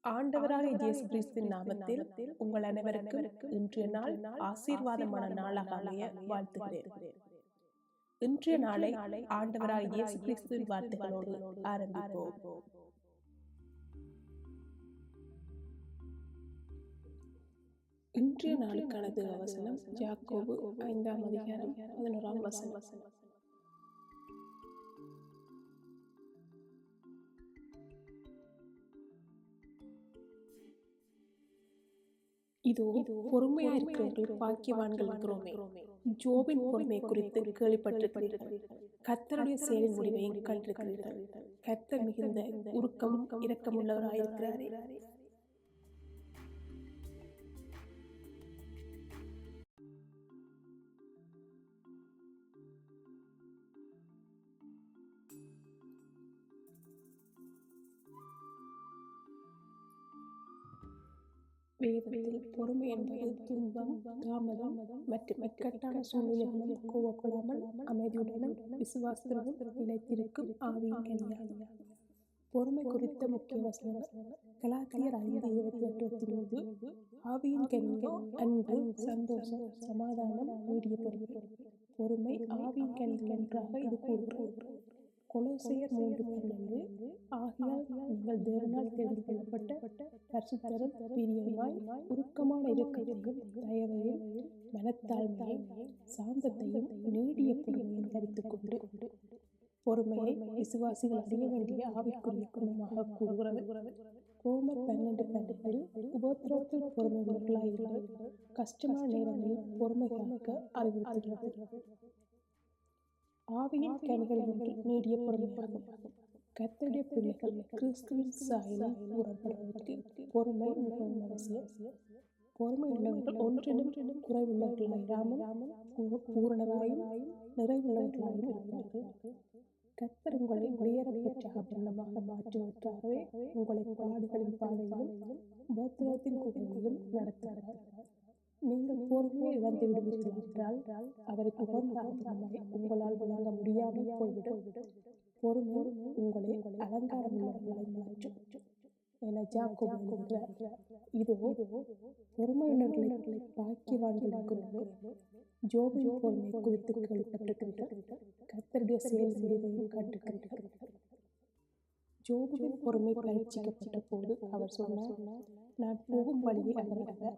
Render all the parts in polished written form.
ஆண்டவராகிய இயேசு கிறிஸ்துவின் நாமத்தில் உங்கள் அனைவருக்கும் இன்றைய நாள் ஆசீர்வாதமான நாளாக அமைய வாழ்த்துகிறேன். இன்றைய நாளை ஆண்டவராகிய இயேசு கிறிஸ்துவின் வார்த்தைகளோடு ஆரம்பிப்போம். இன்றைய நாளுக்கான தேவவசனம் யாக்கோபு 5ஆம் அதிகாரம் 11ஆம் வசனம். இதோ பொறுமையா இருக்கிறவர்கள் பாக்கியவான்கள் இருக்கிறோமே. ஜோபின் பொறுமை குறித்து கேள்விப்பட்டிருக்கிறீர்கள். கர்த்தருடைய செயலின் முடிவையும் கண்டிருக்கிறீர்கள். கர்த்தர் மிகுந்த உருக்கம் இரக்கமுள்ளவராயிருக்கிறாரே. வேதத்தில் பொறுமை என்பது துன்பம், தாமதம் மற்றும் இக்கட்டான சூழ்நிலைகளில் கோவப்படாமல் அமைதியுடனும் விசுவாசத்துடனும் நிலைத்திருக்கும் ஆவியின் கனியாகும். பொறுமை குறித்த முக்கிய வசனங்கள் கலாத்தியர் 5:28-29. ஆவியின் கனிகள் அன்பு, சந்தோஷம், சமாதானம், நீடிய பொறுமை. பொறுமை ஆவியின் கனிகள் ஒன்றாக இது கூறுகிறது. கொலோசையர் 3:12. ஆகையால் நீங்கள் தேவனால் தெரிந்து கொள்ளப்பட்ட பரிசுத்தரும் பிரியமாய் உருக்கமான இரக்கத்தையும் தயவையும் மனத்தாழ்மையும் சாந்தத்தையும் நீடிய பொறுமையும் தரித்துக் கொண்டு. பொறுமையை விசுவாசிகள் அறிய வேண்டிய ஆவிக்குரிய குணமாக கூறுகிறது. ரோமர் 12:12. உபத்திரவத்தில் பொறுமை உள்ளவர்களாயிருங்கள், கஷ்டமான நேரங்களில் பொறுமை காக்க அறிவுறுத்துகிறது. ஆவியின் கனிகள் ஒன்று நீடிய பொறுமையாகும். கர்த்தருடைய பிள்ளைகள் கிறிஸ்துவின் சாயலில் கூறப்படுவதற்கு பொறுமை மிகவும் அவசியம். பொறுமை உள்ளவர்கள் ஒன்றிலும் குறைவுள்ளவர்களாயிராமல் பூரணராயும் நிறைவுள்ளவர்களாயும் இருப்பார்கள். கர்த்தர் உங்களை உயரப்பெற்ற ஆபரணமாக மாற்றுவதற்காகவே உங்களை பாடுகளின் பாதையிலும் உபத்திரவத்தின் குகையிலும் நடத்துகிறார். நீங்கள் பொறுமையை இழந்து விடுவீர்கள் என்றால் அவருக்கு உகந்த ஆபரணமாய் உங்களால் விளங்க முடியாமல் போய்விடும். பொறுமை உங்களை அலங்காரம் உள்ளவர்களாய் மாற்றும் என யாக்கோபு என்கிறார். இதோ பொறுமையுள்ளவர்களை பாக்கியவான்கள் இருக்கிறது. ஜோபின் பொறுமை குறித்து கேள்விப்பட்டிருக்கிறீர்கள். கர்த்தருடைய செயல் முடிவையும் கண்டிருக்கிறீர்கள். ஜோபுவின் பொறுமை பரீட்சிக்கப்பட்ட போது அவர் சொன்னார், நான் போகும் வழியை அவர் அறிவார்.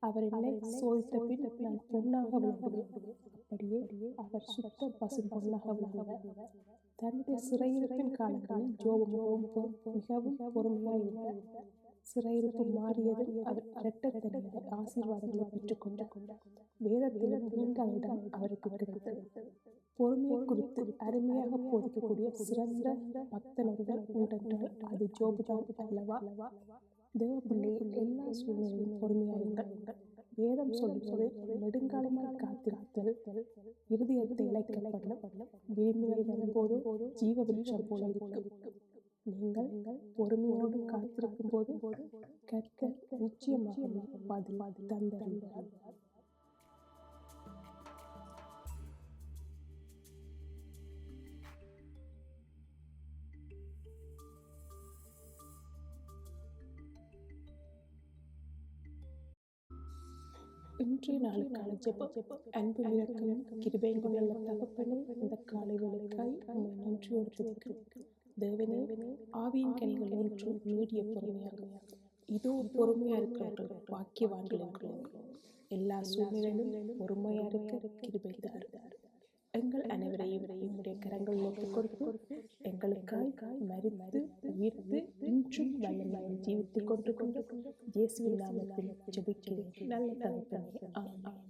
அவர் என்னை சோதித்த பின் நான் பொன்னாக விளங்குவேன். அப்படியே அவர் சுத்த பசும் பொன்னாக விளங்குவார். தன்னுடைய சிறையிருப்பின் காலங்களில் ஜோபு மிகவும் பொறுமையாயிருந்தார். சிறையிருப்பு மாறியதும் அவர் இரட்டத்தனியாக ஆசீர்வாதங்களை பெற்றுக்கொண்டார். வேதத்திலும் நீங்காத இடம் அவருக்கு கிடைத்தது. பொறுமையை குறித்து அருமையாக போதிக்கக்கூடிய சிறந்த பக்தனர்கள் உண்டென்றால் அது ஜோபுதான் அல்லவா? தேவ பிள்ளைகள் எல்லா சூழ்நிலையும் பொறுமையாயிருங்கள். வேதம் சொல்லுவது நெடுங்காலமாக காத்திருத்தல் இருதயத்தை இழைக்கப்படும். விரும்பிகள் வரும்போது ஜீவ விருட்சம் போல இருக்கும். நீங்கள் பொறுமையோடு காத்திருக்கும் போது கர்த்தர் நிச்சயமாக பதில் தந்தருள்வார். இன்றைய நாளுக்கான ஜெபம். அன்பு இலக்கம் கிருபையின் நல்ல தகப்பனே, இந்த காலை வேளைக்காய் உம்மை நன்றியோடு துதிக்கிறேன். தேவனே, ஆவியின் கனிகள் ஒன்றும் நீடிய பொறுமையாகும். இதோ பொறுமையா இருக்கிறவர்கள் பாக்கியவான்கள் என்கிறோம். எல்லா சூழ்நிலையிலும் பொறுமையா இருக்க கிருபை தாருங்கள். எங்கள் அனைவரையும் உம்முடைய கரங்கள் நோக்கிக் கொடுத்து எங்களுக்காய் மரித்து உயிர்த்து இன்றும் வல்லமையில் ஜீவித்துக் கொண்டு இயேசுவின் நாமத்தில் ஜெபிக்கிறேன் நல்ல தகப்பனே. ஆமென்.